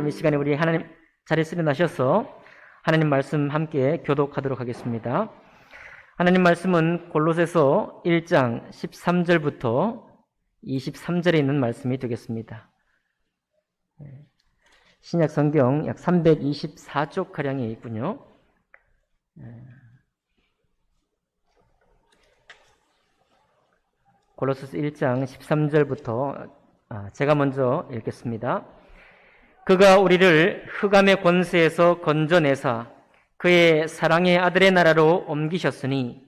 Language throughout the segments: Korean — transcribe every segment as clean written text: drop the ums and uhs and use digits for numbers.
이 시간에 우리 하나님 자리에 일어나셔서 하나님 말씀 함께 교독하도록 하겠습니다. 하나님 말씀은 골로새서 1장 13절부터 23절에 있는 말씀이 되겠습니다. 신약 성경 약 324쪽 가량이 있군요. 골로새서 1장 13절부터 제가 먼저 읽겠습니다. 그가 우리를 흑암의 권세에서 건져내사 그의 사랑의 아들의 나라로 옮기셨으니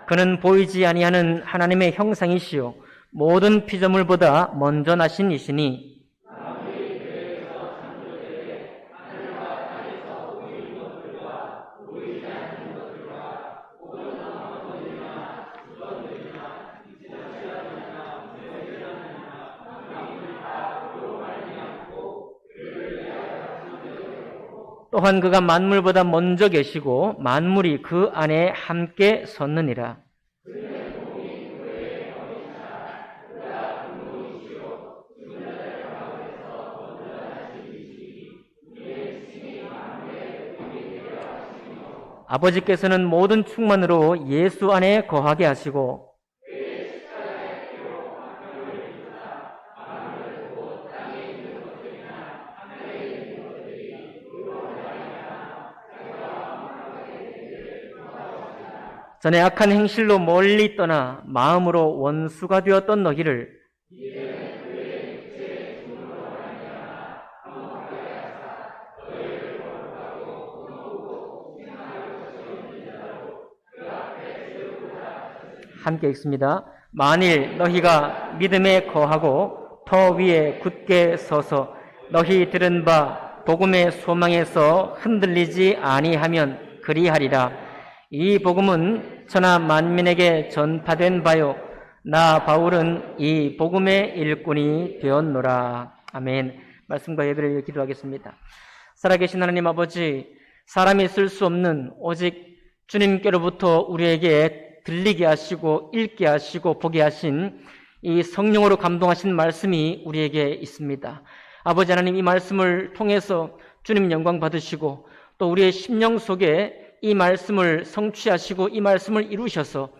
그는 보이지 아니하는 하나님의 형상이시요 모든 피조물보다 먼저 나신 이시니 또한 그가 만물보다 먼저 계시고 만물이 그 안에 함께 섰느니라. 아버지께서는 모든 충만으로 예수 안에 거하게 하시고 전에 악한 행실로 멀리 떠나 마음으로 원수가 되었던 너희를 함께 읽습니다. 만일 너희가 믿음에 거하고 더 위에 굳게 서서 너희 들은 바 복음의 소망에서 흔들리지 아니하면 그리하리라. 이 복음은 천하 만민에게 전파된 바요 나 바울은 이 복음의 일꾼이 되었노라. 아멘. 말씀과 예배를 기도하겠습니다. 살아계신 하나님 아버지, 사람이 쓸 수 없는 오직 주님께로부터 우리에게 들리게 하시고 읽게 하시고 보게 하신 이 성령으로 감동하신 말씀이 우리에게 있습니다. 아버지 하나님, 이 말씀을 통해서 주님 영광 받으시고 또 우리의 심령 속에 이 말씀을 성취하시고 이 말씀을 이루셔서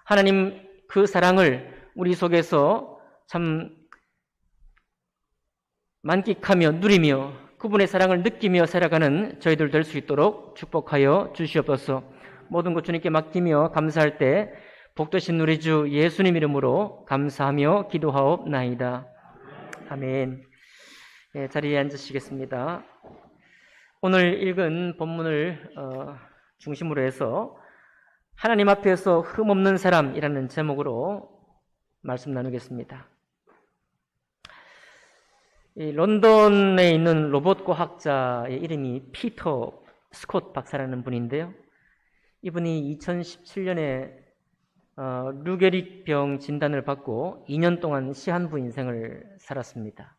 하나님 그 사랑을 우리 속에서 참 만끽하며 누리며 그분의 사랑을 느끼며 살아가는 저희들 될 수 있도록 축복하여 주시옵소서. 모든 것 주님께 맡기며 감사할 때 복되신 우리 주 예수님 이름으로 감사하며 기도하옵나이다. 아멘. 자리에 앉으시겠습니다. 오늘 읽은 본문을 중심으로 해서 하나님 앞에서 흠없는 사람이라는 제목으로 말씀 나누겠습니다. 이 런던에 있는 로봇 과학자의 이름이 피터 스콧 박사라는 분인데요. 이분이 2017년에 류게릭병 진단을 받고 2년 동안 시한부 인생을 살았습니다.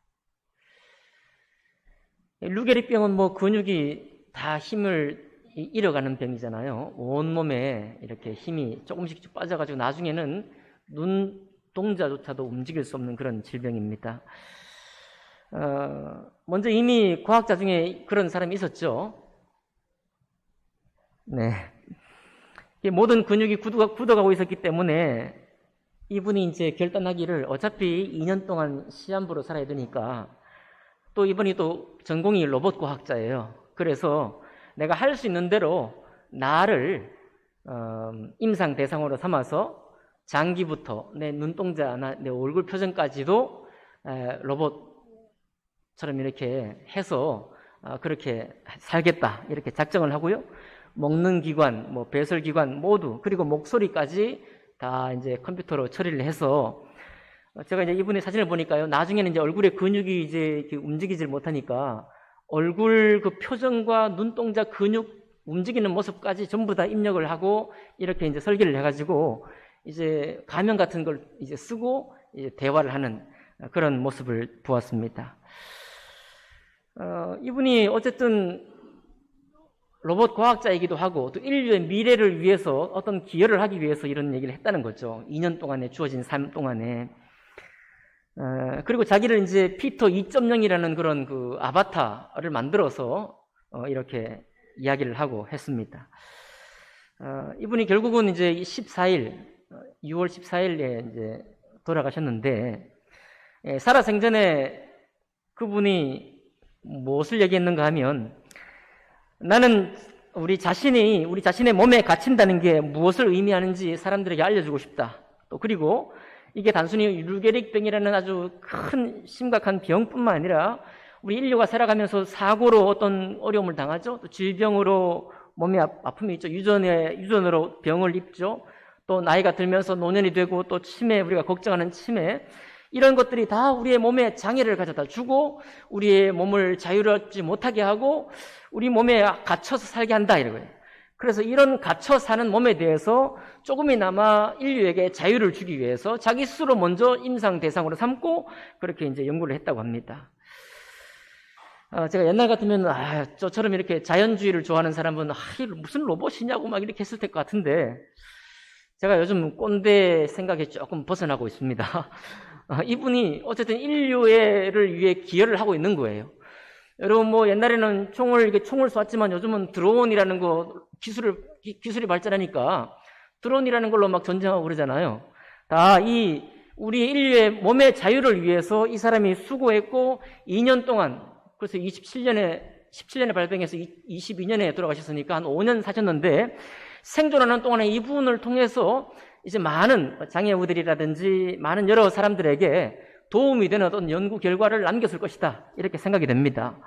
류게릭병은 근육이 다 힘을 잃어가는 병이잖아요. 온몸에 이렇게 힘이 조금씩 빠져가지고 나중에는 눈동자조차도 움직일 수 없는 그런 질병입니다. 먼저 이미 과학자 중에 그런 사람이 있었죠. 네. 모든 근육이 굳어가고 있었기 때문에 이분이 이제 결단하기를 어차피 2년 동안 시한부로 살아야 되니까 또 이분이 또 전공이 로봇 과학자예요. 그래서 내가 할 수 있는 대로 나를 임상 대상으로 삼아서 장기부터 내 눈동자나 내 얼굴 표정까지도 로봇처럼 이렇게 해서 그렇게 살겠다 이렇게 작정을 하고요. 먹는 기관, 배설 기관 모두 그리고 목소리까지 다 이제 컴퓨터로 처리를 해서 제가 이제 이분의 사진을 보니까요. 나중에는 이제 얼굴에 근육이 이제 움직이질 못하니까 얼굴 그 표정과 눈동자 근육 움직이는 모습까지 전부 다 입력을 하고 이렇게 이제 설계를 해가지고 이제 가면 같은 걸 이제 쓰고 이제 대화를 하는 그런 모습을 보았습니다. 이분이 어쨌든 로봇 과학자이기도 하고 또 인류의 미래를 위해서 어떤 기여를 하기 위해서 이런 얘기를 했다는 거죠. 2년 동안에 주어진 삶 동안에. 그리고 자기를 이제 피터 2.0이라는 그런 그 아바타를 만들어서 이렇게 이야기를 하고 했습니다. 이분이 결국은 이제 6월 14일에 이제 돌아가셨는데, 살아생전에 그분이 무엇을 얘기했는가 하면, 나는 우리 자신의 몸에 갇힌다는 게 무엇을 의미하는지 사람들에게 알려주고 싶다. 또 그리고 이게 단순히 류게릭병이라는 아주 큰 심각한 병뿐만 아니라 우리 인류가 살아가면서 사고로 어떤 어려움을 당하죠. 또 질병으로 몸에 아픔이 있죠. 유전으로 병을 입죠. 또 나이가 들면서 노년이 되고 또 치매, 우리가 걱정하는 치매, 이런 것들이 다 우리의 몸에 장애를 가져다 주고 우리의 몸을 자유롭지 못하게 하고 우리 몸에 갇혀서 살게 한다 이거예요. 그래서 이런 갇혀 사는 몸에 대해서 조금이나마 인류에게 자유를 주기 위해서 자기 스스로 먼저 임상 대상으로 삼고 그렇게 이제 연구를 했다고 합니다. 제가 옛날 같으면 저처럼 이렇게 자연주의를 좋아하는 사람은 무슨 로봇이냐고 막 이렇게 했을 것 같은데, 제가 요즘 꼰대 생각에 조금 벗어나고 있습니다. 이분이 어쨌든 인류를 위해 기여를 하고 있는 거예요. 여러분 뭐 옛날에는 총을 쏘았지만 요즘은 드론이라는 기술이 발전하니까 드론이라는 걸로 막 전쟁하고 그러잖아요. 다 우리 인류의 몸의 자유를 위해서 이 사람이 수고했고 2년 동안, 그래서 17년에 발병해서 22년에 돌아가셨으니까 한 5년 사셨는데, 생존하는 동안에 이분을 통해서 이제 많은 장애우들이라든지 많은 여러 사람들에게 도움이 되는 어떤 연구 결과를 남겼을 것이다, 이렇게 생각이 됩니다.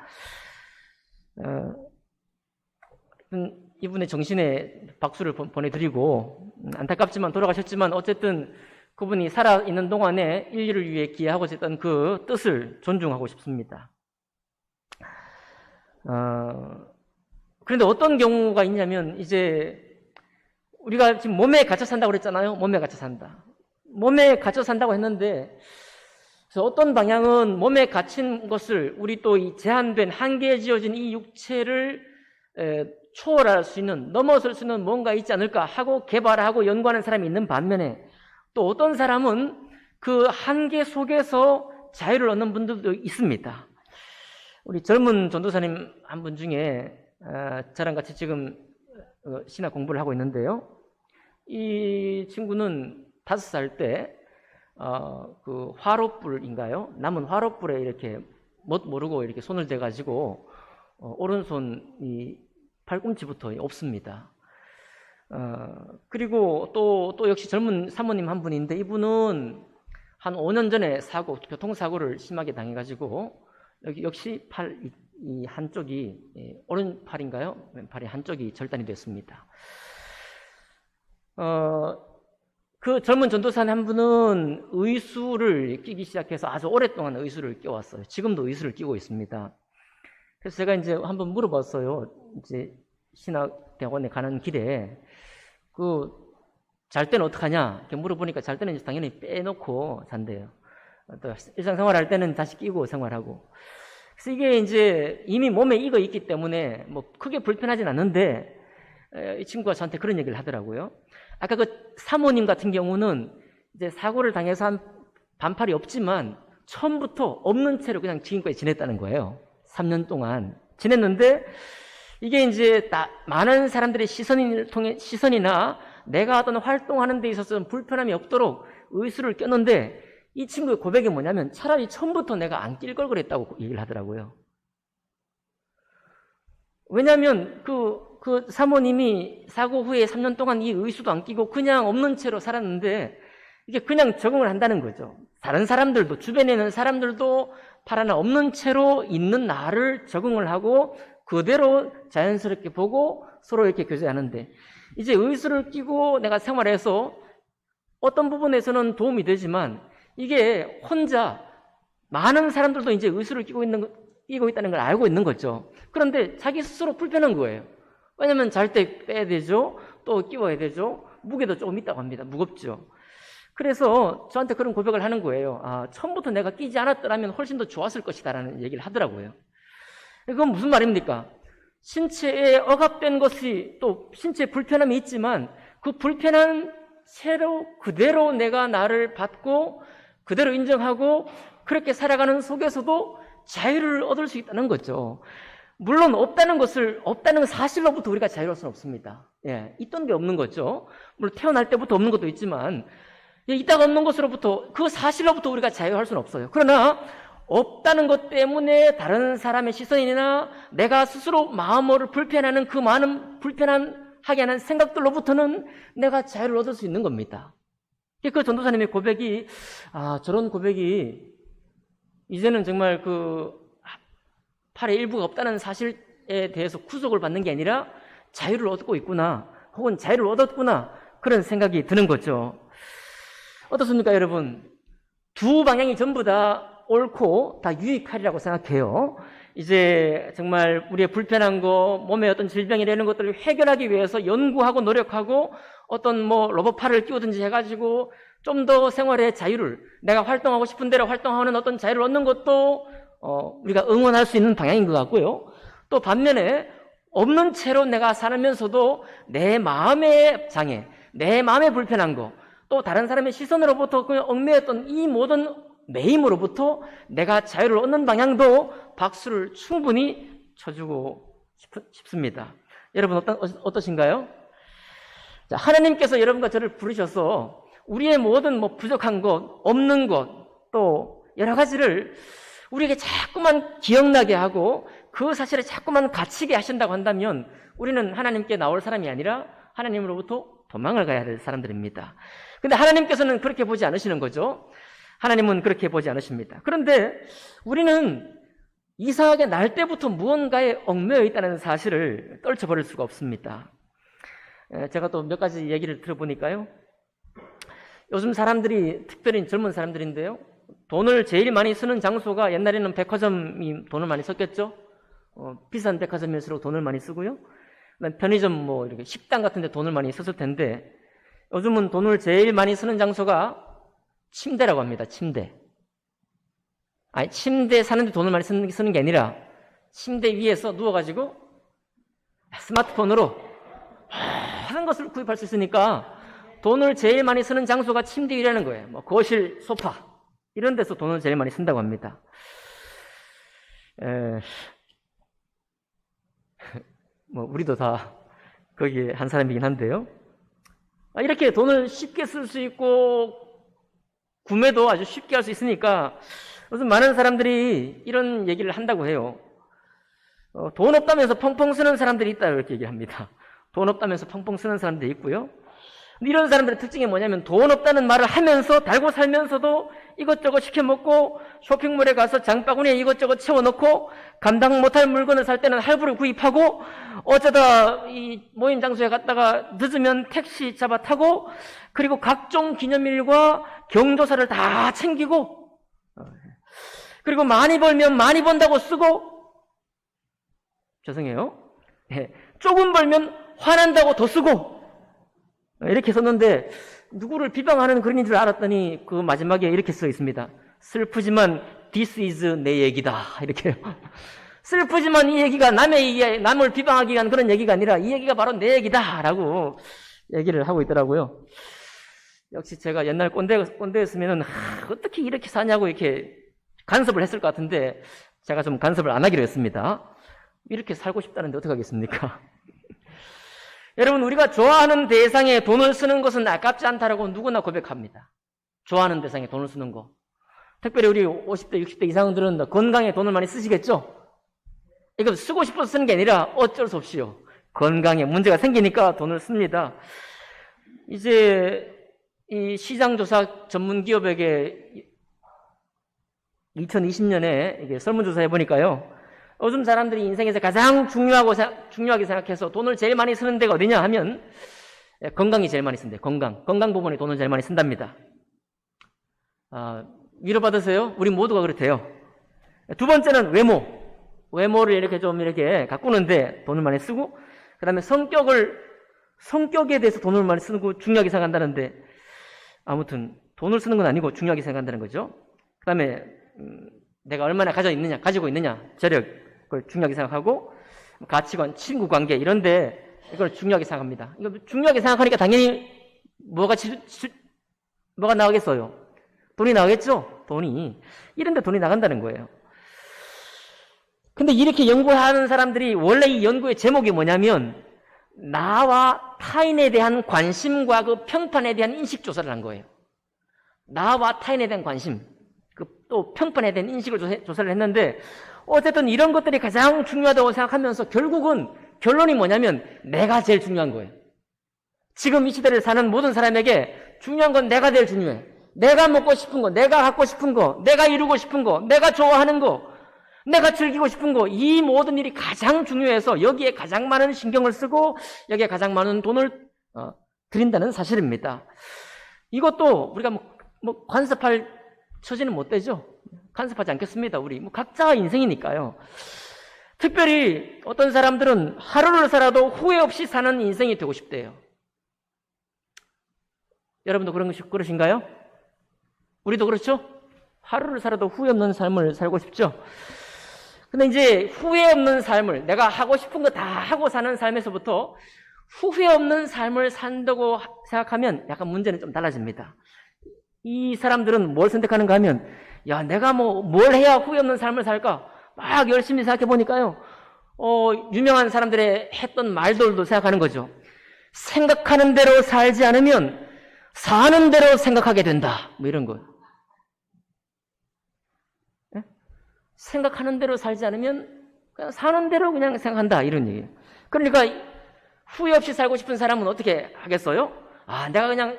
이분의 정신에 박수를 보내드리고, 안타깝지만 돌아가셨지만 어쨌든 그분이 살아있는 동안에 인류를 위해 기여하고 있었던 그 뜻을 존중하고 싶습니다. 그런데 어떤 경우가 있냐면, 이제 우리가 지금 몸에 갇혀 산다고 그랬잖아요. 몸에 갇혀 산다. 몸에 갇혀 산다고 했는데, 그래서 어떤 방향은 몸에 갇힌 것을 우리 또 이 제한된 한계에 지어진 이 육체를 초월할 수 있는, 넘어설 수 있는 뭔가 있지 않을까 하고 개발하고 연구하는 사람이 있는 반면에, 또 어떤 사람은 그 한계 속에서 자유를 얻는 분들도 있습니다. 우리 젊은 전도사님 한 분 중에 저랑 같이 지금 신학 공부를 하고 있는데요. 이 친구는 5살 때 그 화롯불인가요? 남은 화롯불에 이렇게 뭣 모르고 이렇게 손을 대가지고 오른손 이 팔꿈치부터 없습니다. 그리고 또 역시 젊은 사모님 한 분인데, 이분은 한 5년 전에 교통사고를 심하게 당해가지고 여기 역시 이 한쪽이, 오른팔인가요? 왼팔이 한쪽이 절단이 됐습니다. 그 젊은 전도사님 한 분은 의수를 끼기 시작해서 아주 오랫동안 의수를 껴왔어요. 지금도 의수를 끼고 있습니다. 그래서 제가 이제 한번 물어봤어요. 이제 신학대학원에 가는 길에 잘 때는 어떡하냐 이렇게 물어보니까, 잘 때는 이제 당연히 빼놓고 잔대요. 또 일상생활 할 때는 다시 끼고 생활하고. 그래서 이게 이제 이미 몸에 익어 있기 때문에 뭐 크게 불편하진 않는데, 이 친구가 저한테 그런 얘기를 하더라고요. 아까 그 사모님 같은 경우는 이제 사고를 당해서 한 반팔이 없지만 처음부터 없는 채로 그냥 지금까지 지냈다는 거예요. 3년 동안 지냈는데, 이게 이제 많은 사람들의 시선이나 내가 어떤 활동하는 데 있어서 불편함이 없도록 의수를 꼈는데, 이 친구의 고백이 뭐냐면 차라리 처음부터 내가 안 낄 걸 그랬다고 얘기를 하더라고요. 왜냐하면 그 사모님이 사고 후에 3년 동안 이 의수도 안 끼고 그냥 없는 채로 살았는데, 이게 그냥 적응을 한다는 거죠. 다른 사람들도, 주변에 있는 사람들도 팔 하나 없는 채로 있는 나를 적응을 하고 그대로 자연스럽게 보고 서로 이렇게 교제하는데, 이제 의수를 끼고 내가 생활해서 어떤 부분에서는 도움이 되지만, 이게 혼자 많은 사람들도 이제 의수를 끼고 있다는 걸 알고 있는 거죠. 그런데 자기 스스로 불편한 거예요. 왜냐면 잘 때 빼야 되죠. 또 끼워야 되죠. 무게도 조금 있다고 합니다. 무겁죠. 그래서 저한테 그런 고백을 하는 거예요. 처음부터 내가 끼지 않았더라면 훨씬 더 좋았을 것이다 라는 얘기를 하더라고요. 그건 무슨 말입니까? 신체에 억압된 것이, 또 신체에 불편함이 있지만 그 불편한 채로 그대로 내가 나를 받고 그대로 인정하고 그렇게 살아가는 속에서도 자유를 얻을 수 있다는 거죠. 물론 없다는 사실로부터 우리가 자유로울 수는 없습니다. 예, 있던 게 없는 거죠. 물론 태어날 때부터 없는 것도 있지만, 있다가 없는 것으로부터, 그 사실로부터 우리가 자유할 수는 없어요. 그러나, 없다는 것 때문에 다른 사람의 시선이나 내가 스스로 마음을 불편해하는 그 많은 불편하게 하는 생각들로부터는 내가 자유를 얻을 수 있는 겁니다. 그 전도사님의 고백이, 저런 고백이, 이제는 정말 팔의 일부가 없다는 사실에 대해서 구속을 받는 게 아니라 자유를 얻고 있구나, 혹은 자유를 얻었구나, 그런 생각이 드는 거죠. 어떻습니까, 여러분? 두 방향이 전부 다 옳고 다 유익하리라고 생각해요. 이제 정말 우리의 불편한 거, 몸에 어떤 질병이라는 것들을 해결하기 위해서 연구하고 노력하고 어떤 로봇팔을 끼우든지 해가지고 좀 더 생활의 자유를, 내가 활동하고 싶은 대로 활동하는 어떤 자유를 얻는 것도 우리가 응원할 수 있는 방향인 것 같고요. 또 반면에 없는 채로 내가 살면서도 내 마음의 장애, 내 마음의 불편한 거, 또 다른 사람의 시선으로부터 얽매였던 이 모든 매임으로부터 내가 자유를 얻는 방향도 박수를 충분히 쳐주고 싶습니다. 여러분 어떠신가요? 자, 하나님께서 여러분과 저를 부르셔서 우리의 모든 부족한 것, 없는 것, 또 여러 가지를 우리에게 자꾸만 기억나게 하고 그 사실에 자꾸만 갇히게 하신다고 한다면 우리는 하나님께 나올 사람이 아니라 하나님으로부터 도망을 가야 될 사람들입니다. 근데 하나님께서는 그렇게 보지 않으시는 거죠. 하나님은 그렇게 보지 않으십니다. 그런데 우리는 이상하게 날 때부터 무언가에 얽매여 있다는 사실을 떨쳐버릴 수가 없습니다. 제가 또 몇 가지 얘기를 들어보니까요, 요즘 사람들이, 특별히 젊은 사람들인데요, 돈을 제일 많이 쓰는 장소가 옛날에는 백화점이 돈을 많이 썼겠죠. 비싼 백화점일수록 돈을 많이 쓰고요. 편의점 이렇게 식당 같은 데 돈을 많이 썼을 텐데 요즘은 돈을 제일 많이 쓰는 장소가 침대라고 합니다. 침대. 침대 사는데 돈을 많이 쓰는 게 아니라 침대 위에서 누워가지고 스마트폰으로 모든 것을 구입할 수 있으니까 돈을 제일 많이 쓰는 장소가 침대 위라는 거예요. 거실, 소파 이런 데서 돈을 제일 많이 쓴다고 합니다. 우리도 다 거기에 한 사람이긴 한데요. 이렇게 돈을 쉽게 쓸 수 있고 구매도 아주 쉽게 할 수 있으니까 요즘 많은 사람들이 이런 얘기를 한다고 해요. 돈 없다면서 펑펑 쓰는 사람들이 있다, 이렇게 얘기합니다. 돈 없다면서 펑펑 쓰는 사람들이 있고요. 이런 사람들의 특징이 뭐냐면 돈 없다는 말을 하면서 달고 살면서도 이것저것 시켜 먹고 쇼핑몰에 가서 장바구니에 이것저것 채워넣고 감당 못할 물건을 살 때는 할부를 구입하고 어쩌다 이 모임 장소에 갔다가 늦으면 택시 잡아 타고 그리고 각종 기념일과 경조사를 다 챙기고 그리고 많이 벌면 많이 번다고 쓰고 죄송해요. 조금 벌면 화난다고 더 쓰고 이렇게 썼는데 누구를 비방하는 그런 줄 알았더니 그 마지막에 이렇게 써 있습니다. 슬프지만 this is 내 얘기다. 이렇게요. 슬프지만 이 얘기가 남을 비방하기 위한 그런 얘기가 아니라 이 얘기가 바로 내 얘기다. 라고 얘기를 하고 있더라고요. 역시 제가 옛날 꼰대였으면 어떻게 이렇게 사냐고 이렇게 간섭을 했을 것 같은데 제가 좀 간섭을 안 하기로 했습니다. 이렇게 살고 싶다는데 어떡하겠습니까? 여러분, 우리가 좋아하는 대상에 돈을 쓰는 것은 아깝지 않다라고 누구나 고백합니다. 좋아하는 대상에 돈을 쓰는 거. 특별히 우리 50대, 60대 이상들은 건강에 돈을 많이 쓰시겠죠? 이거 쓰고 싶어서 쓰는 게 아니라 어쩔 수 없이요. 건강에 문제가 생기니까 돈을 씁니다. 이제 이 시장조사 전문 기업에게 2020년에 이게 설문조사 해보니까요. 요즘 사람들이 인생에서 가장 중요하게 생각해서 돈을 제일 많이 쓰는 데가 어디냐 하면 건강이 제일 많이 쓴대요. 건강 부분에 돈을 제일 많이 쓴답니다. 위로받으세요? 우리 모두가 그렇대요. 두 번째는 외모를 이렇게 좀 이렇게 가꾸는데 돈을 많이 쓰고, 그 다음에 성격에 대해서 돈을 많이 쓰고 중요하게 생각한다는데, 아무튼 돈을 쓰는 건 아니고 중요하게 생각한다는 거죠. 그 다음에 내가 얼마나 가지고 있느냐, 재력, 그걸 중요하게 생각하고, 가치관, 친구 관계, 이런데, 이걸 중요하게 생각합니다. 이거 중요하게 생각하니까 당연히 뭐가 나오겠어요? 돈이 나가겠죠? 돈이. 이런데 돈이 나간다는 거예요. 근데 이렇게 연구하는 사람들이 원래 이 연구의 제목이 뭐냐면 나와 타인에 대한 관심과 그 평판에 대한 인식 조사를 한 거예요. 나와 타인에 대한 관심, 또 평판에 대한 인식을 조사를 했는데 어쨌든 이런 것들이 가장 중요하다고 생각하면서 결국은 결론이 뭐냐면 내가 제일 중요한 거예요. 지금 이 시대를 사는 모든 사람에게 중요한 건 내가 제일 중요해. 내가 먹고 싶은 거, 내가 갖고 싶은 거, 내가 이루고 싶은 거, 내가 좋아하는 거, 내가 즐기고 싶은 거, 이 모든 일이 가장 중요해서 여기에 가장 많은 신경을 쓰고 여기에 가장 많은 돈을 들인다는 사실입니다. 이것도 우리가 뭐 간섭할 처지는 못 되죠. 간섭하지 않겠습니다. 우리 각자 인생이니까요. 특별히 어떤 사람들은 하루를 살아도 후회 없이 사는 인생이 되고 싶대요. 여러분도 그러신가요? 우리도 그렇죠? 하루를 살아도 후회 없는 삶을 살고 싶죠? 근데 이제 후회 없는 삶을, 내가 하고 싶은 거 다 하고 사는 삶에서부터 후회 없는 삶을 산다고 생각하면 약간 문제는 좀 달라집니다. 이 사람들은 뭘 선택하는가 하면, 야, 내가 뭘 해야 후회 없는 삶을 살까? 막 열심히 생각해 보니까요, 유명한 사람들의 했던 말들도 생각하는 거죠. 생각하는 대로 살지 않으면 사는 대로 생각하게 된다. 뭐 이런 거예요. 네? 생각하는 대로 살지 않으면 그냥 사는 대로 그냥 생각한다. 이런 얘기예요. 그러니까 후회 없이 살고 싶은 사람은 어떻게 하겠어요? 내가 그냥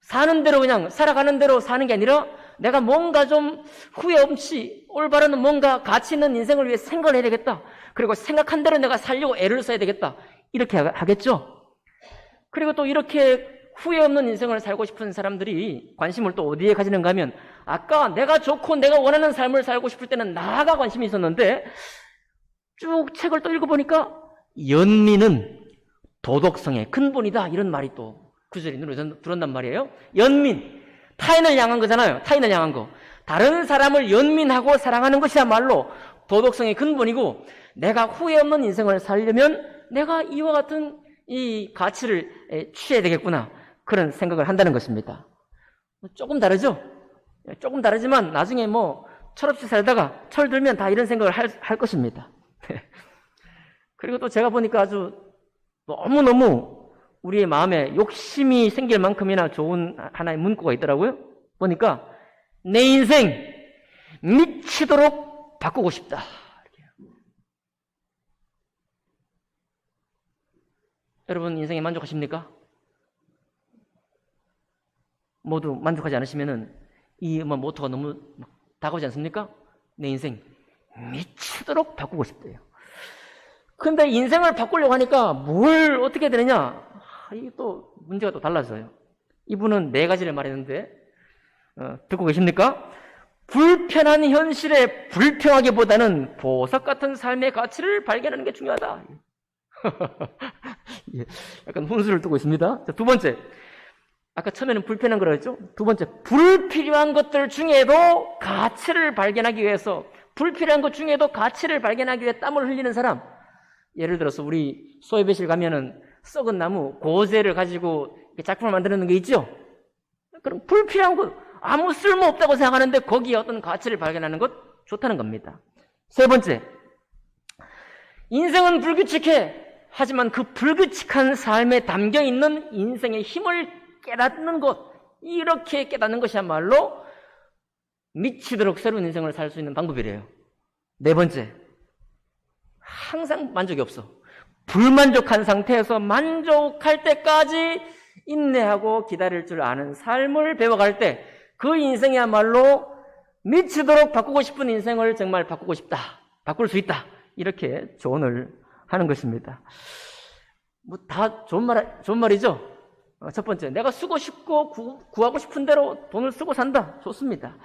사는 대로 그냥 살아가는 대로 사는 게 아니라 내가 뭔가 좀 후회 없이 올바른 뭔가 가치 있는 인생을 위해 생각을 해야 되겠다. 그리고 생각한 대로 내가 살려고 애를 써야 되겠다. 이렇게 하겠죠. 그리고 또 이렇게 후회 없는 인생을 살고 싶은 사람들이 관심을 또 어디에 가지는가 하면 아까 내가 좋고 내가 원하는 삶을 살고 싶을 때는 나가 관심이 있었는데 쭉 책을 또 읽어보니까 연민은 도덕성의 근본이다. 이런 말이 또 구절이 눈에 들어온단 말이에요. 연민, 타인을 향한 거잖아요. 타인을 향한 거. 다른 사람을 연민하고 사랑하는 것이야말로 도덕성의 근본이고 내가 후회 없는 인생을 살려면 내가 이와 같은 이 가치를 취해야 되겠구나. 그런 생각을 한다는 것입니다. 조금 다르죠? 조금 다르지만 나중에 철없이 살다가 철 들면 다 이런 생각을 할 것입니다. 그리고 또 제가 보니까 아주 너무너무 우리의 마음에 욕심이 생길 만큼이나 좋은 하나의 문구가 있더라고요. 보니까 내 인생 미치도록 바꾸고 싶다. 여러분 인생에 만족하십니까? 모두 만족하지 않으시면은 이 모토가 너무 다가오지 않습니까? 내 인생 미치도록 바꾸고 싶대요. 근데 인생을 바꾸려고 하니까 뭘 어떻게 되느냐? 이게 또 문제가 또 달라져요. 이분은 4가지를 말했는데 듣고 계십니까? 불편한 현실에 불평하기보다는 보석 같은 삶의 가치를 발견하는 게 중요하다. 약간 훈수를 두고 있습니다. 자, 2번째. 아까 처음에는 불편한 거라 했죠? 2번째. 불필요한 것들 중에도 가치를 발견하기 위해서, 불필요한 것 중에도 가치를 발견하기 위해 땀을 흘리는 사람. 예를 들어서 우리 소예배실 가면은 썩은 나무, 고재를 가지고 작품을 만드는 게 있죠? 그럼 불필요한 것, 아무 쓸모 없다고 생각하는데 거기에 어떤 가치를 발견하는 것 좋다는 겁니다. 3번째. 인생은 불규칙해. 하지만 그 불규칙한 삶에 담겨 있는 인생의 힘을 깨닫는 것, 이렇게 깨닫는 것이야말로 미치도록 새로운 인생을 살 수 있는 방법이래요. 4번째, 항상 만족이 없어. 불만족한 상태에서 만족할 때까지 인내하고 기다릴 줄 아는 삶을 배워갈 때 그 인생이야말로 미치도록 바꾸고 싶은 인생을 정말 바꾸고 싶다. 바꿀 수 있다. 이렇게 조언을 하는 것입니다. 다 좋은 말이죠? 첫 번째, 내가 쓰고 싶고 구하고 싶은 대로 돈을 쓰고 산다. 좋습니다.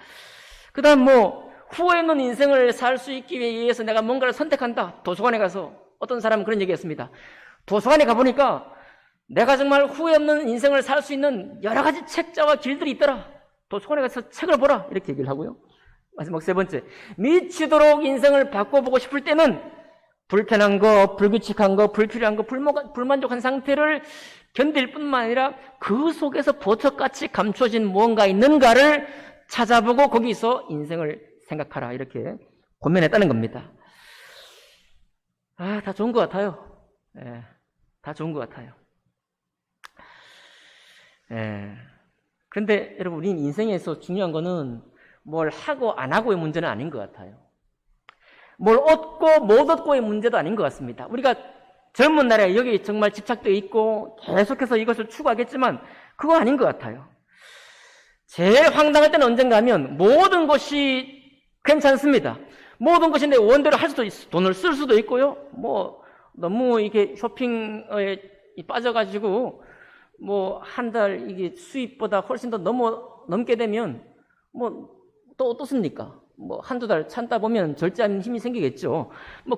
그 다음 후회 없는 인생을 살 수 있기 위해서 내가 뭔가를 선택한다. 도서관에 가서 어떤 사람은 그런 얘기했습니다. 도서관에 가보니까 내가 정말 후회 없는 인생을 살 수 있는 여러 가지 책자와 길들이 있더라. 도서관에 가서 책을 보라. 이렇게 얘기를 하고요. 마지막 3번째, 미치도록 인생을 바꿔보고 싶을 때는 불편한 거, 불규칙한 거, 불필요한 거, 불만족한 상태를 견딜 뿐만 아니라 그 속에서 보석같이 감춰진 무언가 있는가를 찾아보고 거기서 인생을 생각하라, 이렇게 고면했다는 겁니다. 다 좋은 것 같아요. 다 좋은 것 같아요. 근데 여러분, 우리 인생에서 중요한 거는 뭘 하고 안 하고의 문제는 아닌 것 같아요. 뭘 얻고 못 얻고의 문제도 아닌 것 같습니다. 우리가 젊은 날에 여기 정말 집착되어 있고 계속해서 이것을 추구하겠지만 그거 아닌 것 같아요. 제일 황당할 때는 언젠가 하면 모든 것이 괜찮습니다. 모든 것이 내 원대로 할 수도 있어. 돈을 쓸 수도 있고요. 너무 이게 쇼핑에 빠져가지고 한 달 이게 수입보다 훨씬 더 넘게 되면 또 어떻습니까? 한두 달 참다 보면 절제하는 힘이 생기겠죠.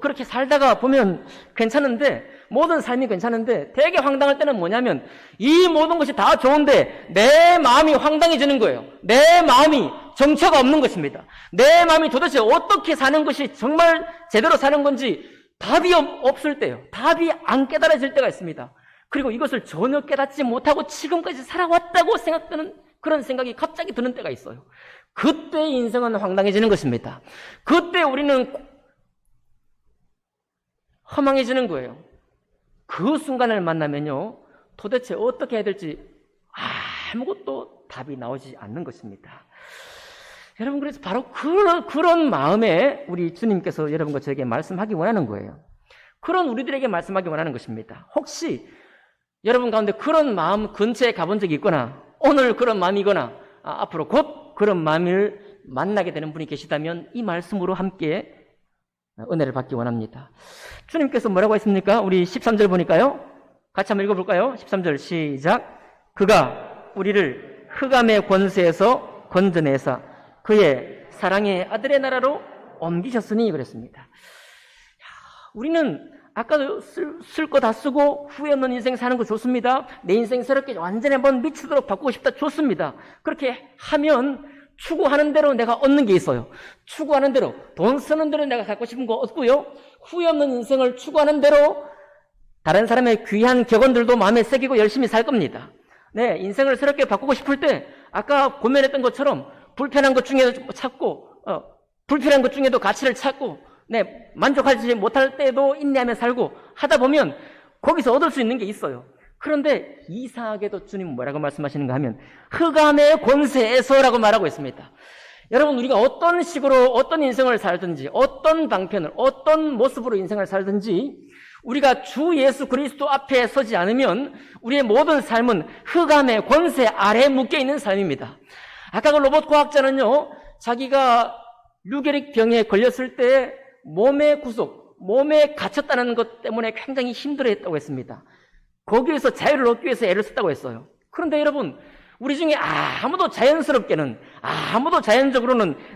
그렇게 살다가 보면 괜찮은데, 모든 삶이 괜찮은데, 되게 황당할 때는 뭐냐면, 이 모든 것이 다 좋은데, 내 마음이 황당해지는 거예요. 내 마음이 정처가 없는 것입니다. 내 마음이 도대체 어떻게 사는 것이 정말 제대로 사는 건지 답이 없을 때요. 답이 안 깨달아질 때가 있습니다. 그리고 이것을 전혀 깨닫지 못하고 지금까지 살아왔다고 생각되는 그런 생각이 갑자기 드는 때가 있어요. 그때 인생은 황당해지는 것입니다. 그때 우리는 허망해지는 거예요. 그 순간을 만나면요, 도대체 어떻게 해야 될지 아무것도 답이 나오지 않는 것입니다. 여러분, 그래서 바로 그런 마음에 우리 주님께서 여러분과 저에게 말씀하기 원하는 거예요. 그런 우리들에게 말씀하기 원하는 것입니다. 혹시 여러분 가운데 그런 마음 근처에 가본 적이 있거나, 오늘 그런 마음이거나, 앞으로 곧 그런 마음을 만나게 되는 분이 계시다면 이 말씀으로 함께 은혜를 받기 원합니다. 주님께서 뭐라고 했습니까? 우리 13절 보니까요. 같이 한번 읽어볼까요? 13절 시작. 그가 우리를 흑암의 권세에서 건져내사 그의 사랑의 아들의 나라로 옮기셨으니 그랬습니다. 우리는 아까도 쓸 거 다 쓰고 후회 없는 인생 사는 거 좋습니다. 내 인생 새롭게 완전히 한번 미치도록 바꾸고 싶다, 좋습니다. 그렇게 하면 추구하는 대로 내가 얻는 게 있어요. 추구하는 대로, 돈 쓰는 대로 내가 갖고 싶은 거 얻고요. 후회 없는 인생을 추구하는 대로 다른 사람의 귀한 격언들도 마음에 새기고 열심히 살 겁니다. 네, 인생을 새롭게 바꾸고 싶을 때 아까 고면했던 것처럼 불편한 것 중에도 찾고, 불필요한 것 중에도 가치를 찾고, 네, 만족하지 못할 때도 인내하며 살고 하다 보면 거기서 얻을 수 있는 게 있어요. 그런데 이상하게도 주님은 뭐라고 말씀하시는가 하면 흑암의 권세에서라고 말하고 있습니다. 여러분, 우리가 어떤 식으로 어떤 인생을 살든지, 어떤 방편을, 어떤 모습으로 인생을 살든지 우리가 주 예수 그리스도 앞에 서지 않으면 우리의 모든 삶은 흑암의 권세 아래에 묶여있는 삶입니다. 아까 그 로봇 과학자는요, 자기가 류게릭 병에 걸렸을 때 몸의 구속, 몸에 갇혔다는 것 때문에 굉장히 힘들어했다고 했습니다. 거기에서 자유를 얻기 위해서 애를 썼다고 했어요. 그런데 여러분, 우리 중에 아무도 자연적으로는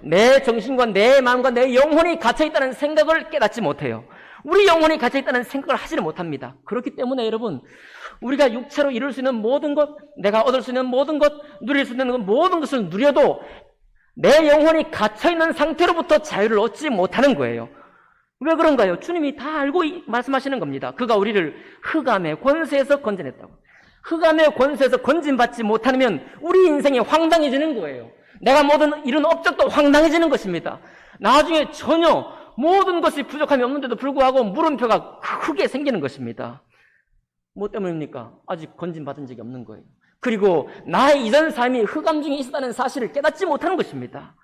내 정신과 내 마음과 내 영혼이 갇혀있다는 생각을 깨닫지 못해요. 우리 영혼이 갇혀있다는 생각을 하지를 못합니다. 그렇기 때문에 여러분, 우리가 육체로 이룰 수 있는 모든 것, 내가 얻을 수 있는 모든 것, 누릴 수 있는 모든 것을 누려도 내 영혼이 갇혀있는 상태로부터 자유를 얻지 못하는 거예요. 왜 그런가요? 주님이 다 알고 말씀하시는 겁니다. 그가 우리를 흑암의 권세에서 건져냈다고. 흑암의 권세에서 건진받지 못하면 우리 인생이 황당해지는 거예요. 내가 모든 이룬 업적도 황당해지는 것입니다. 나중에 전혀 모든 것이 부족함이 없는데도 불구하고 물음표가 크게 생기는 것입니다. 뭐 때문입니까? 아직 건진받은 적이 없는 거예요. 그리고 나의 이전 삶이 흑암 중에 있었다는 사실을 깨닫지 못하는 것입니다.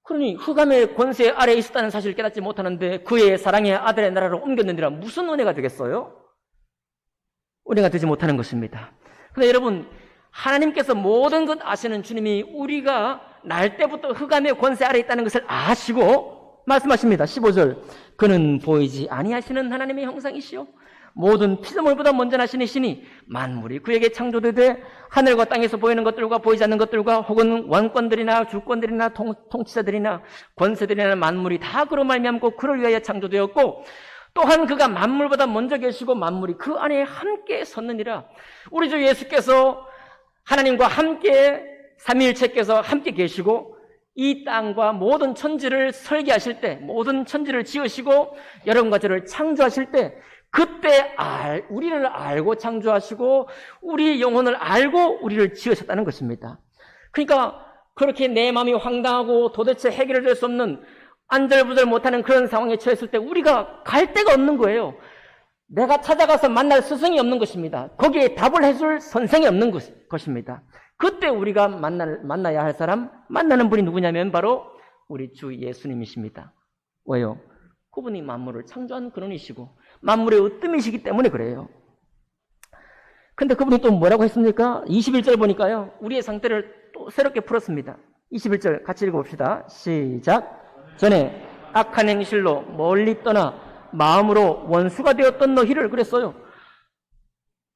그러니 흑암의 권세 아래에 있었다는 사실을 깨닫지 못하는데 그의 사랑의 아들의 나라로 옮겼느니라 무슨 은혜가 되겠어요? 은혜가 되지 못하는 것입니다. 그런데 여러분, 하나님께서 모든 것 아시는 주님이 우리가 날 때부터 흑암의 권세 아래에 있다는 것을 아시고 말씀하십니다. 15절. 그는 보이지 아니하시는 하나님의 형상이시요 모든 피조물보다 먼저 나신 이시니 만물이 그에게 창조되되 하늘과 땅에서 보이는 것들과 보이지 않는 것들과 혹은 왕권들이나 주권들이나 통치자들이나 권세들이나 만물이 다 그로 말미암고 그를 위하여 창조되었고 또한 그가 만물보다 먼저 계시고 만물이 그 안에 함께 섰느니라. 우리 주 예수께서 하나님과 함께 삼위일체께서 함께 계시고 이 땅과 모든 천지를 설계하실 때, 모든 천지를 지으시고 여러분과 저를 창조하실 때 그때 우리를 알고 창조하시고 우리 영혼을 알고 우리를 지으셨다는 것입니다. 그러니까 그렇게 내 마음이 황당하고 도대체 해결될 수 없는 안절부절 못하는 그런 상황에 처했을 때 우리가 갈 데가 없는 거예요. 내가 찾아가서 만날 스승이 없는 것입니다. 거기에 답을 해줄 선생이 없는 것입니다. 그때 우리가 만나야 할 사람, 만나는 분이 누구냐면 바로 우리 주 예수님이십니다. 왜요? 그분이 만물을 창조한 근원이시고 만물의 으뜸이시기 때문에 그래요. 근데 그분이 또 뭐라고 했습니까? 21절 보니까요, 우리의 상태를 또 새롭게 풀었습니다. 21절 같이 읽어봅시다. 시작. 전에 악한 행실로 멀리 떠나 마음으로 원수가 되었던 너희를 그랬어요.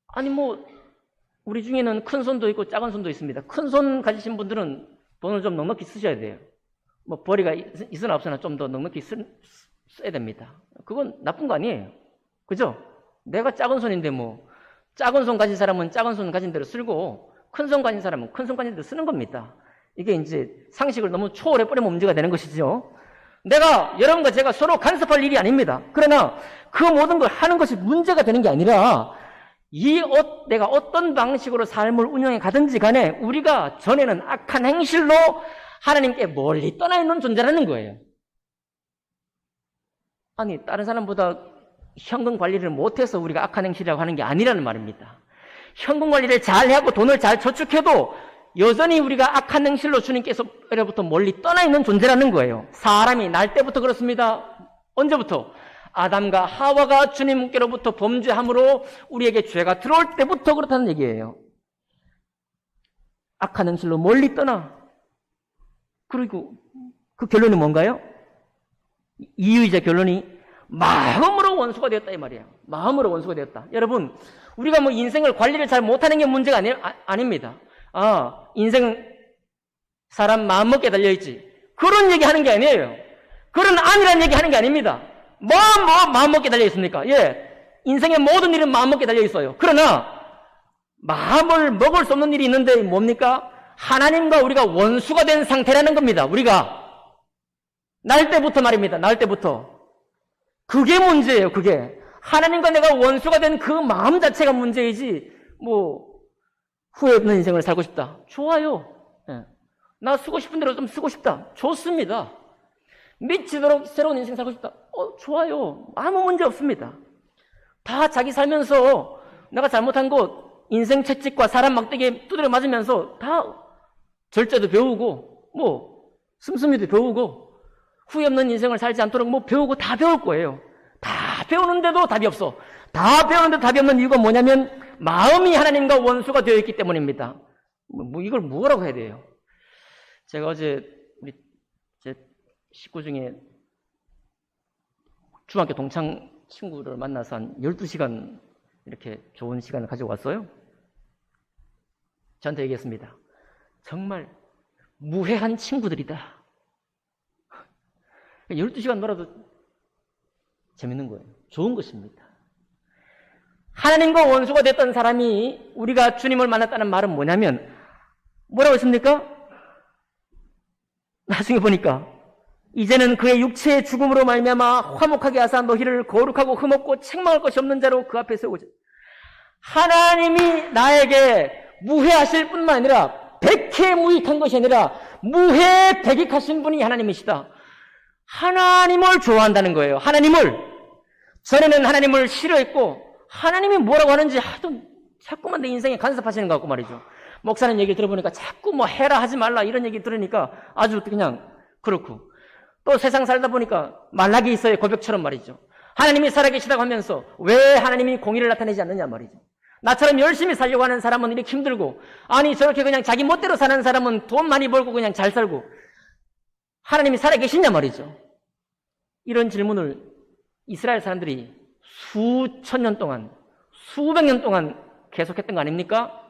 아니 우리 중에는 큰 손도 있고 작은 손도 있습니다. 큰 손 가지신 분들은 돈을 좀 넉넉히 쓰셔야 돼요. 벌이가 있으나 없으나 좀 더 넉넉히 써야 됩니다. 그건 나쁜 거 아니에요. 그죠? 내가 작은 손인데 작은 손 가진 사람은 작은 손 가진 대로 쓰고 큰 손 가진 사람은 큰 손 가진 대로 쓰는 겁니다. 이게 이제 상식을 너무 초월해 버리면 문제가 되는 것이죠. 여러분과 제가 서로 간섭할 일이 아닙니다. 그러나 그 모든 걸 하는 것이 문제가 되는 게 아니라 내가 어떤 방식으로 삶을 운영해 가든지 간에 우리가 전에는 악한 행실로 하나님께 멀리 떠나 있는 존재라는 거예요. 아니, 다른 사람보다 현금 관리를 못해서 우리가 악한 행실이라고 하는 게 아니라는 말입니다. 현금 관리를 잘하고 돈을 잘 저축해도 여전히 우리가 악한 행실로 주님께서로부터 멀리 떠나 있는 존재라는 거예요. 사람이 날 때부터 그렇습니다. 언제부터? 아담과 하와가 주님께로부터 범죄함으로 우리에게 죄가 들어올 때부터 그렇다는 얘기예요. 악한 행실로 멀리 떠나. 그리고 그 결론이 뭔가요? 이유이자 결론이 마음으로 원수가 되었다 이 말이에요. 마음으로 원수가 되었다. 여러분, 우리가 인생을 관리를 잘 못하는 게 문제가 아닙니다. 인생은 사람 마음먹기에 달려있지. 그런 얘기 하는 게 아니에요. 그런 아니란 얘기 하는 게 아닙니다. 마음먹기에 달려있습니까? 예. 인생의 모든 일은 마음먹기에 달려있어요. 그러나, 마음을 먹을 수 없는 일이 있는데 뭡니까? 하나님과 우리가 원수가 된 상태라는 겁니다. 우리가. 날 때부터 말입니다. 날 때부터. 그게 문제예요, 그게. 하나님과 내가 원수가 된 그 마음 자체가 문제이지, 후회 없는 인생을 살고 싶다. 좋아요. 예. 나 쓰고 싶은 대로 좀 쓰고 싶다. 좋습니다. 미치도록 새로운 인생 살고 싶다. 좋아요. 아무 문제 없습니다. 다 자기 살면서 내가 잘못한 것, 인생 채찍과 사람 막대기에 두드려 맞으면서 다 절제도 배우고, 씀씀이도 배우고, 후회 없는 인생을 살지 않도록 배우고 다 배울 거예요. 다 배우는데도 답이 없어. 다 배우는데도 답이 없는 이유가 뭐냐면 마음이 하나님과 원수가 되어 있기 때문입니다. 이걸 뭐라고 해야 돼요? 제가 어제 우리 제 식구 중에 중학교 동창 친구를 만나서 한 12시간 이렇게 좋은 시간을 가지고 왔어요. 저한테 얘기했습니다. 정말 무해한 친구들이다. 12시간 놀아도 재밌는 거예요. 좋은 것입니다. 하나님과 원수가 됐던 사람이 우리가 주님을 만났다는 말은 뭐냐면 뭐라고 했습니까? 나중에 보니까 이제는 그의 육체의 죽음으로 말미암아 화목하게 하사 너희를 거룩하고 흠없고 책망할 것이 없는 자로 그 앞에 세우자. 하나님이 나에게 무해하실 뿐만 아니라 백해무익한 것이 아니라 무해백익하신 분이 하나님이시다. 하나님을 좋아한다는 거예요. 하나님을. 전에는 하나님을 싫어했고 하나님이 뭐라고 하는지 자꾸만 내 인생에 간섭하시는 것 같고 말이죠. 목사님 얘기 들어보니까 자꾸 해라 하지 말라 이런 얘기 들으니까 아주 그냥 그렇고, 또 세상 살다 보니까 말라기 있어요. 고백처럼 말이죠. 하나님이 살아계시다고 하면서 왜 하나님이 공의를 나타내지 않느냐 말이죠. 나처럼 열심히 살려고 하는 사람은 이렇게 힘들고, 아니 저렇게 그냥 자기 멋대로 사는 사람은 돈 많이 벌고 그냥 잘 살고 하나님이 살아계시냐 말이죠. 이런 질문을 이스라엘 사람들이 수천 년 동안, 수백 년 동안 계속했던 거 아닙니까?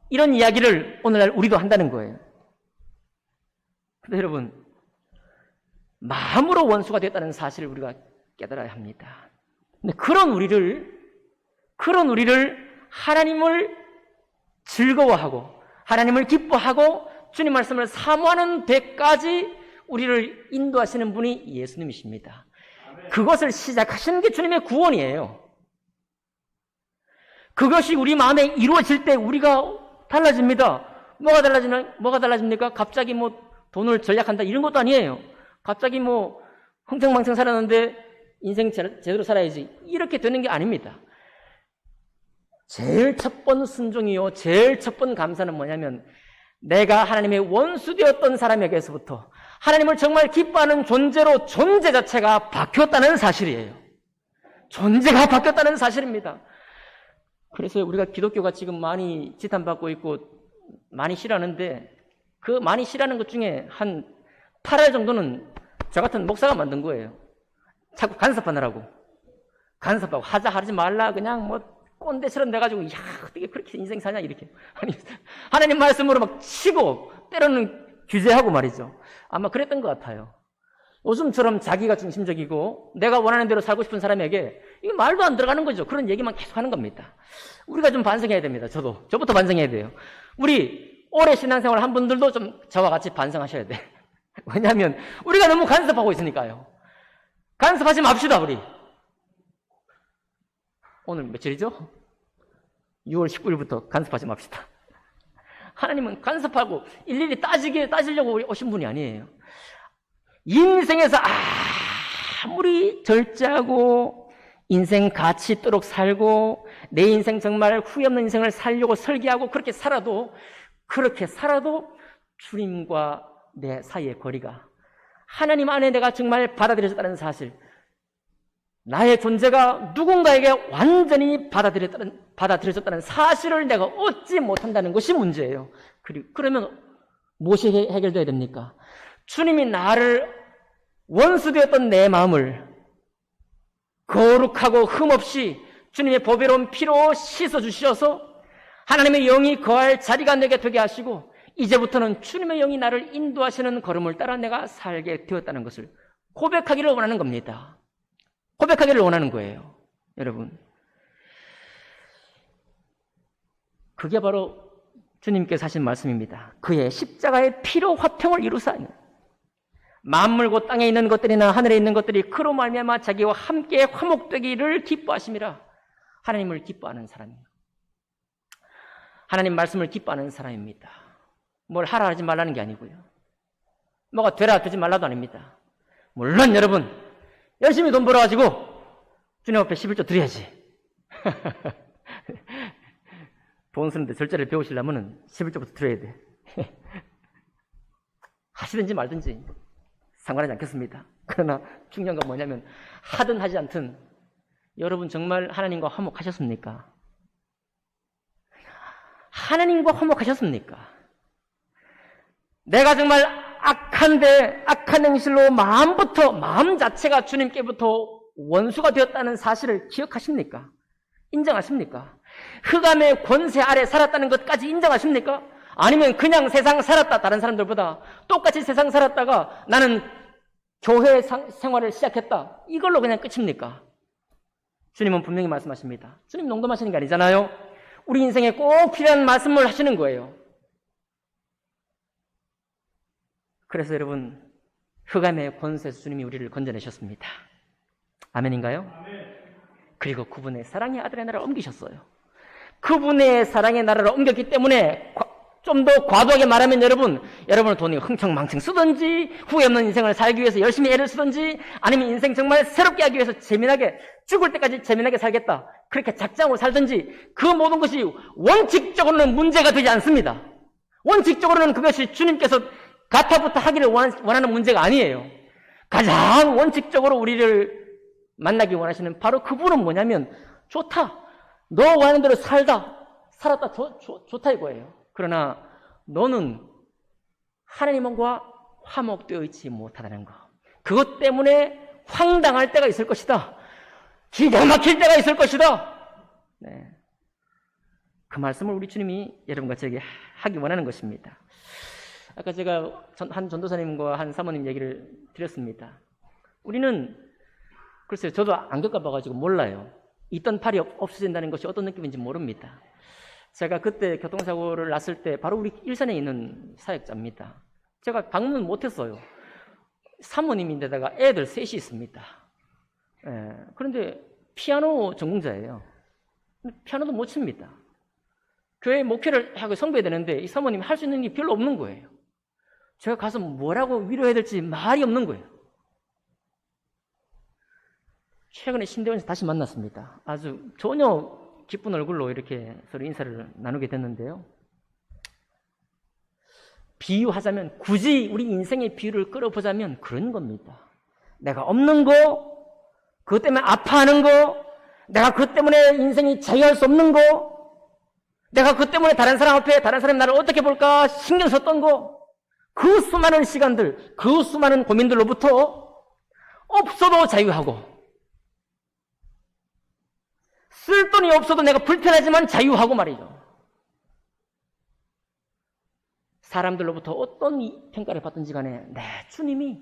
이런 이야기를 오늘날 우리도 한다는 거예요. 그런데 여러분, 마음으로 원수가 됐다는 사실을 우리가 깨달아야 합니다. 근데 그런 우리를 하나님을 즐거워하고 하나님을 기뻐하고 주님 말씀을 사모하는 데까지 우리를 인도하시는 분이 예수님이십니다. 그것을 시작하시는 게 주님의 구원이에요. 그것이 우리 마음에 이루어질 때 우리가 달라집니다. 뭐가 달라집니까? 갑자기 뭐 돈을 절약한다 이런 것도 아니에요. 갑자기 뭐 흥청망청 살았는데 인생 제대로 살아야지 이렇게 되는 게 아닙니다. 제일 첫 번 순종이요, 제일 첫 번 감사는 뭐냐면 내가 하나님의 원수 되었던 사람에게서부터 하나님을 정말 기뻐하는 존재로 존재 자체가 바뀌었다는 사실이에요. 존재가 바뀌었다는 사실입니다. 그래서 우리가 기독교가 지금 많이 지탄받고 있고 많이 싫어하는데 그 많이 싫어하는 것 중에 한 8할 정도는 저 같은 목사가 만든 거예요. 자꾸 간섭하느라고. 간섭하고 하지 말라 그냥 뭐 꼰대처럼 돼가지고 야 어떻게 그렇게 인생 사냐 이렇게. 아니 하나님 말씀으로 막 치고 때로는 규제하고 말이죠. 아마 그랬던 것 같아요. 요즘처럼 자기가 중심적이고 내가 원하는 대로 살고 싶은 사람에게 이게 말도 안 들어가는 거죠. 그런 얘기만 계속 하는 겁니다. 우리가 좀 반성해야 됩니다. 저부터 반성해야 돼요. 우리 오래 신앙생활 한 분들도 좀 저와 같이 반성하셔야 돼. 왜냐하면 우리가 너무 간섭하고 있으니까요. 간섭하지 맙시다 우리. 오늘 며칠이죠? 6월 19일부터 간섭하지 맙시다. 하나님은 간섭하고 일일이 따지려고 오신 분이 아니에요. 인생에서 아무리 절제하고 인생 가치 있도록 살고 내 인생 정말 후회 없는 인생을 살려고 설계하고 그렇게 살아도 주님과 내 사이의 거리가 하나님 안에 내가 정말 받아들여졌다는 사실, 나의 존재가 누군가에게 완전히 받아들여졌다는 사실을 내가 얻지 못한다는 것이 문제예요. 그러면 무엇이 해결돼야 됩니까? 주님이 나를 원수 되었던 내 마음을 거룩하고 흠없이 주님의 보배로운 피로 씻어주셔서 하나님의 영이 거할 자리가 내게 되게 하시고 이제부터는 주님의 영이 나를 인도하시는 걸음을 따라 내가 살게 되었다는 것을 고백하기를 원하는 겁니다. 고백하기를 원하는 거예요. 여러분. 그게 바로 주님께서 하신 말씀입니다. 그의 십자가의 피로 화평을 이루사니 만물고 땅에 있는 것들이나 하늘에 있는 것들이 그로 말미암아 자기와 함께 화목되기를 기뻐하심이라. 하나님을 기뻐하는 사람이에요. 하나님 말씀을 기뻐하는 사람입니다. 뭘 하라 하지 말라는 게 아니고요. 뭐가 되라 되지 말라도 아닙니다. 물론 여러분 열심히 돈 벌어가지고 주님 앞에 11조 드려야지. 돈 쓰는데 절제를 배우시려면 11조부터 드려야 돼. 하시든지 말든지 상관하지 않겠습니다. 그러나 중요한 건 뭐냐면 하든 하지 않든 여러분 정말 하나님과 화목하셨습니까? 하나님과 화목하셨습니까? 내가 정말 악한 행실로 마음 자체가 주님께부터 원수가 되었다는 사실을 기억하십니까? 인정하십니까? 흑암의 권세 아래 살았다는 것까지 인정하십니까? 아니면 그냥 세상 살았다, 다른 사람들보다 똑같이 세상 살았다가 나는 교회 생활을 시작했다, 이걸로 그냥 끝입니까? 주님은 분명히 말씀하십니다. 주님 농담하시는 게 아니잖아요. 우리 인생에 꼭 필요한 말씀을 하시는 거예요. 그래서 여러분 흑암의 권세에서 주님이 우리를 건져내셨습니다. 아멘인가요? 아멘. 그리고 그분의 사랑의 아들의 나라를 옮기셨어요. 그분의 사랑의 나라를 옮겼기 때문에 좀 더 과도하게 말하면 여러분은 돈이 흥청망청 쓰든지 후회 없는 인생을 살기 위해서 열심히 애를 쓰든지 아니면 인생 정말 새롭게 하기 위해서 죽을 때까지 재미나게 살겠다, 그렇게 작정하고 살든지 그 모든 것이 원칙적으로는 문제가 되지 않습니다. 원칙적으로는 그것이 주님께서 가타부터 하기를 원하는 문제가 아니에요. 가장 원칙적으로 우리를 만나기 원하시는 바로 그분은 뭐냐면 좋다, 너 원하는 대로 살았다, 좋다 이거예요. 그러나 너는 하나님과 화목되어 있지 못하다는 거, 그것 때문에 황당할 때가 있을 것이다, 기가 막힐 때가 있을 것이다. 네. 그 말씀을 우리 주님이 여러분과 저에게 하기 원하는 것입니다. 아까 제가 한 전도사님과 한 사모님 얘기를 드렸습니다. 우리는 글쎄요, 저도 안 겪어봐가지고 몰라요. 있던 팔이 없어진다는 것이 어떤 느낌인지 모릅니다. 제가 그때 교통사고를 났을 때 바로 우리 일산에 있는 사역자입니다. 제가 방문 못했어요. 사모님인데다가 애들 셋이 있습니다. 그런데 피아노 전공자예요. 피아노도 못 칩니다. 교회 목회를 하고 성배해야 되는데 이 사모님이 할 수 있는 게 별로 없는 거예요. 제가 가서 뭐라고 위로해야 될지 말이 없는 거예요. 최근에 신대원에서 다시 만났습니다. 아주 전혀 기쁜 얼굴로 이렇게 서로 인사를 나누게 됐는데요. 비유하자면, 굳이 우리 인생의 비유를 끌어보자면 그런 겁니다. 내가 없는 거, 그것 때문에 아파하는 거, 내가 그것 때문에 인생이 자유할 수 없는 거, 내가 그것 때문에 다른 사람 앞에 다른 사람이 나를 어떻게 볼까 신경 썼던 거, 그 수많은 시간들, 그 수많은 고민들로부터 없어도 자유하고, 쓸 돈이 없어도 내가 불편하지만 자유하고 말이죠. 사람들로부터 어떤 평가를 받든지 간에 주님이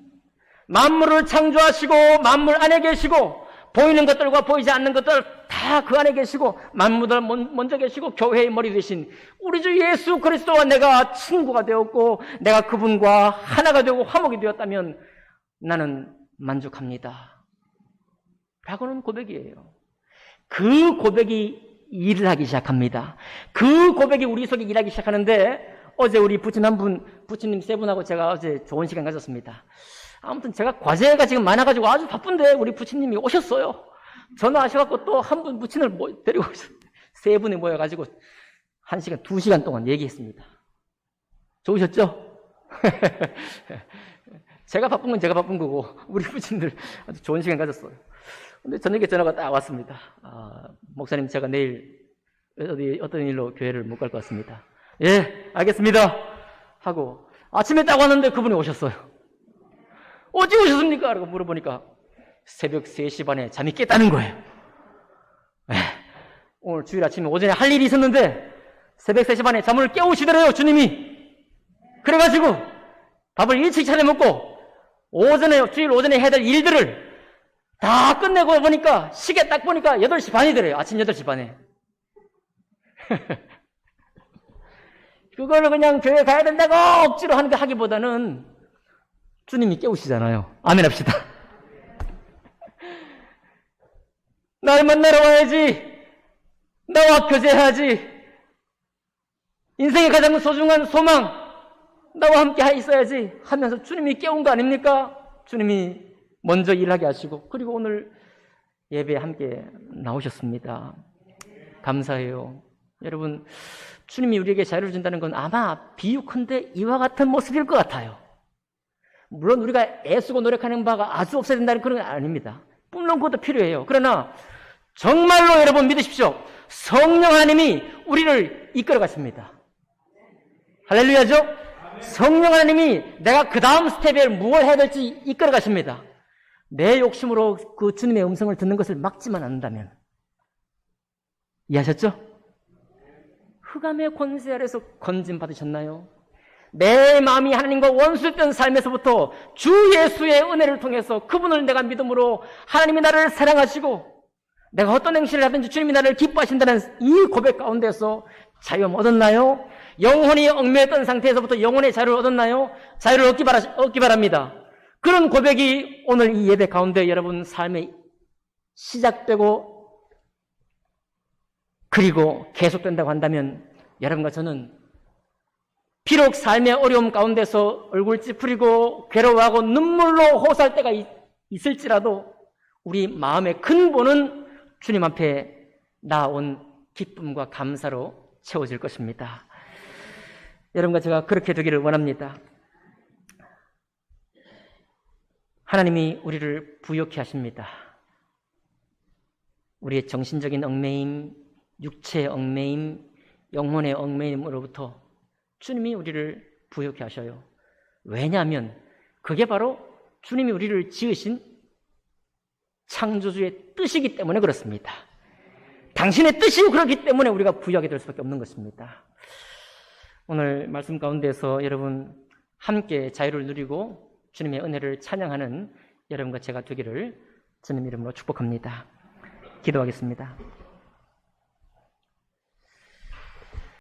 만물을 창조하시고 만물 안에 계시고 보이는 것들과 보이지 않는 것들 다 그 안에 계시고 만물들 먼저 계시고 교회의 머리 되신 우리 주 예수 그리스도와 내가 친구가 되었고 내가 그분과 하나가 되고 화목이 되었다면 나는 만족합니다. 라고는 고백이에요. 그 고백이 일을 하기 시작합니다. 그 고백이 우리 속에 일하기 시작하는데 어제 우리 부친님 세 분하고 제가 어제 좋은 시간 가졌습니다. 아무튼 제가 과제가 지금 많아가지고 아주 바쁜데 우리 부친님이 오셨어요. 전화하셔갖고 또 한 분 부친을 데리고 오셨어요. 세 분이 모여가지고 1시간, 2시간 동안 얘기했습니다. 좋으셨죠? 제가 바쁜 건 제가 바쁜 거고 우리 부친들 아주 좋은 시간 가졌어요. 근데 저녁에 전화가 딱 왔습니다. 목사님 제가 내일 어떤 일로 교회를 못 갈 것 같습니다. 예, 알겠습니다. 하고 아침에 딱 왔는데 그분이 오셨어요. 어찌 오셨습니까? 라고 물어보니까 새벽 3시 반에 잠이 깼다는 거예요. 오늘 주일 아침에 오전에 할 일이 있었는데 새벽 3시 반에 잠을 깨우시더래요, 주님이. 그래가지고 밥을 일찍 차려 먹고 주일 오전에 해야 될 일들을 다 끝내고 보니까 시계 딱 보니까 8시 반이더래요. 아침 8시 반에. 그거를 그냥 교회 가야 된다고 억지로 하는 거 하기보다는 주님이 깨우시잖아요. 아멘 합시다. 날 만나러 와야지. 나와 교제해야지. 인생의 가장 소중한 소망, 나와 함께 있어야지 하면서 주님이 깨운 거 아닙니까? 주님이 먼저 일하게 하시고 그리고 오늘 예배에 함께 나오셨습니다. 감사해요. 여러분, 주님이 우리에게 자유를 준다는 건 아마 비유컨대 이와 같은 모습일 것 같아요. 물론 우리가 애쓰고 노력하는 바가 아주 없어야 된다는 그런 건 아닙니다. 물론 그것도 필요해요. 그러나 정말로 여러분 믿으십시오. 성령 하나님이 우리를 이끌어 가십니다. 할렐루야죠? 성령 하나님이 내가 그 다음 스텝에 무엇을 해야 될지 이끌어 가십니다. 내 욕심으로 그 주님의 음성을 듣는 것을 막지만 않는다면. 이해하셨죠? 흑암의 권세 아래서 건진 받으셨나요? 내 마음이 하나님과 원수였던 삶에서부터 주 예수의 은혜를 통해서 그분을 내가 믿음으로 하나님이 나를 사랑하시고 내가 어떤 행실을 하든지 주님이 나를 기뻐하신다는 이 고백 가운데서 자유함 얻었나요? 영혼이 얽매였던 상태에서부터 영혼의 자유를 얻었나요? 자유를 얻기 바랍니다. 그런 고백이 오늘 이 예배 가운데 여러분 삶에 시작되고 그리고 계속된다고 한다면 여러분과 저는 비록 삶의 어려움 가운데서 얼굴 찌푸리고 괴로워하고 눈물로 호소할 때가 있을지라도 우리 마음의 근본은 주님 앞에 나온 기쁨과 감사로 채워질 것입니다. 여러분과 제가 그렇게 되기를 원합니다. 하나님이 우리를 부욕해 하십니다. 우리의 정신적인 얽매임, 육체의 얽매임, 영혼의 얽매임으로부터 주님이 우리를 부욕해 하셔요. 왜냐하면 그게 바로 주님이 우리를 지으신 창조주의 뜻이기 때문에 그렇습니다. 당신의 뜻이 그렇기 때문에 우리가 부유하게 될 수밖에 없는 것입니다. 오늘 말씀 가운데서 여러분 함께 자유를 누리고 주님의 은혜를 찬양하는 여러분과 제가 되기를 주님 이름으로 축복합니다. 기도하겠습니다.